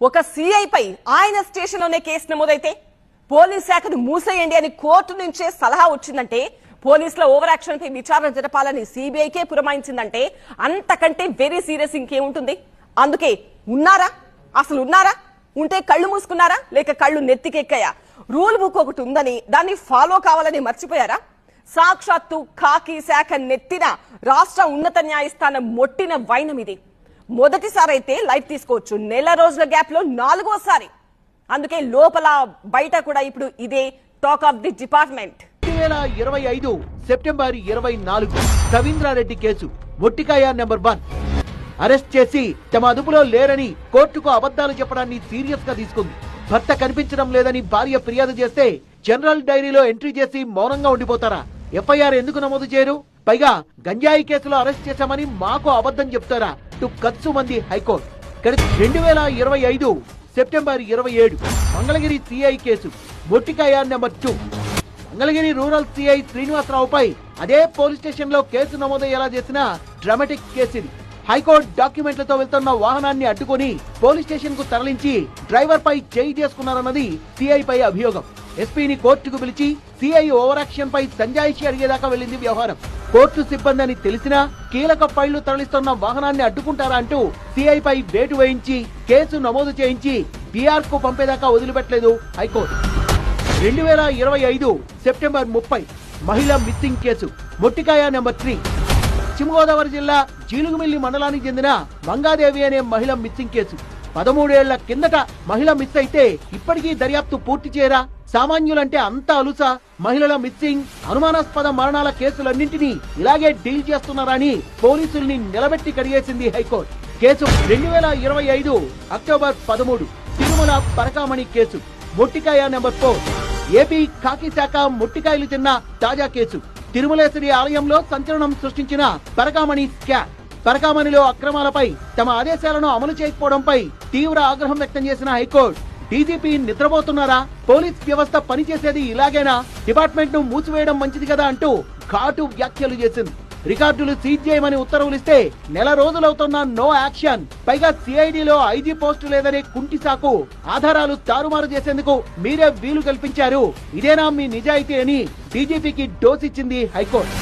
ఒక సిఐ పై ఆయన స్టేషన్లోనే case నమోదైతే police శాఖను మూసేయండి అని కోర్టు నుంచే సలహా వచ్చిందంటే పోలీసుల ఓవర్ యాక్షన్ పై విచారణ జరపాలని సిబిఐకే పురమాయించిందంటే అంతకంటే వెరీ సీరియస్ ఇంకేముంటుంది. అందుకే అసలు ఉన్నారా, ఉంటే కళ్ళు మూసుకున్నారా లేక కళ్ళు నెత్తికెక్కాయా? రూల్ బుక్ ఒకటి ఉందని దాన్ని ఫాలో కావాలని మర్చిపోయారా? సాక్షాత్తు ఖాకీ శాఖ నెత్తిన రాష్ట్ర ఉన్నత న్యాయస్థానం మొట్టిన వైనం ఇది. మొదటిసారి అయితే లైట్ తీసుకోవచ్చు, నెల రోజుల గ్యాప్ లో 4వసారి. అందుకే లోపల బయట కూడా ఇప్పుడు ఇదే talk of the department. 2025 September 24 Ravindra Reddy case మొట్టికాయ నెంబర్ 1 అరెస్ట్ చేసి తమ అదుపులో లేరని కోర్టుకు అబద్ధాలు చెప్పడాన్ని సీరియస్ గా తీసుకుంది. భర్త కనిపించడం లేదని భార్య ఫిర్యాదు చేస్తే జనరల్ డైరీలో ఎంట్రీ చేసి మౌనంగా ఉండిపోతారా? ఎఫ్ఐఆర్ ఎందుకు నమోదు చేయరు? పైగా గంజాయి కేసులో అరెస్ట్ చేశామని మాకు అబద్ధం చెప్తారా? కత్సు మంది high court. 2025 September 27 Mangalagiri CI case మొట్టికాయ నెంబర్ 2 మంగళగిరి రూరల్ సిఐ శ్రీనివాసరావుపై అదే పోలీస్ స్టేషన్ లో కేసు నమోదయ్యేలా చేసిన డ్రామాటిక్ కేసు ఇది. హైకోర్టు డాక్యుమెంట్లతో వెళ్తున్న వాహనాన్ని అడ్డుకొని పోలీస్ స్టేషన్ కు తరలించి డ్రైవర్ పై చేయి చేసుకున్నారన్నది సిఐ పై అభియోగం. ఎస్పీని కోర్టుకు పిలిచి సిఐ ఓవర్ యాక్షన్ పై సంజాయిషి అడిగేదాకా వెళ్లింది వ్యవహారం. కోర్టు సిబ్బంది అని తెలిసినా కీలక ఫైళ్లు తరలిస్తున్న వాహనాన్ని అడ్డుకుంటారా అంటూ సిఐ పై వేటు వేయించి కేసు నమోదు చేయించి బీఆర్ కు పంపేదాకా వదిలిపెట్టలేదు హైకోర్టు. 2025 సెప్టెంబర్ 30 మహిళ మిస్సింగ్ కేసు మొట్టికాయ నెంబర్ 3 పశ్చిమ గోదావరి జిల్లా జీలుగుమిల్లి మండలానికి చెందిన మంగాదేవి అనే మహిళ మిస్సింగ్ కేసు. 13 ఏళ్ల కిందట మహిళ మిస్ అయితే ఇప్పటికీ దర్యాప్తు పూర్తి చేయరా? సామాన్యులంటే అంత అలుసా? మహిళల మిస్సింగ్, అనుమానాస్పద మరణాల కేసులన్నింటినీ ఇలాగే డీల్ చేస్తున్నారని పోలీసుల్ని నిలబెట్టి కడిగేసింది high court. Case 2025 October 13 Tirumala Parakamani case మొట్టికాయ నెంబర్ 4 ఏపీ ఖాకీ శాఖ మొట్టికాయలు తిన్న తాజా కేసు. తిరుమలేశ్వరి ఆలయంలో సంచలనం సృష్టించిన పరకామణి స్కామ్. పరకామణిలో అక్రమాలపై తమ ఆదేశాలను అమలు చేయకపోవడంపై తీవ్ర ఆగ్రహం వ్యక్తం చేసిన హైకోర్టు డీజీపీ నిద్రపోతున్నారా? పోలీస్ వ్యవస్థ పనిచేసేది ఇలాగేనా? డిపార్ట్మెంట్ ను మూసివేయడం మంచిది కదా అంటూ ఘాటు వ్యాఖ్యలు చేసింది. రికార్డులు సీజ్ చేయమని ఉత్తర్వులిస్తే నెల రోజులవుతున్న నో యాక్షన్. పైగా సిఐడిలో ఐజీ పోస్టు లేదనే కుంటి సాకు ఆధారాలు తారుమారు చేసేందుకు మీరే వీలు కల్పించారు. ఇదేనా మీ నిజాయితీ అని డీజీపీకి డోస్ ఇచ్చింది హైకోర్టు.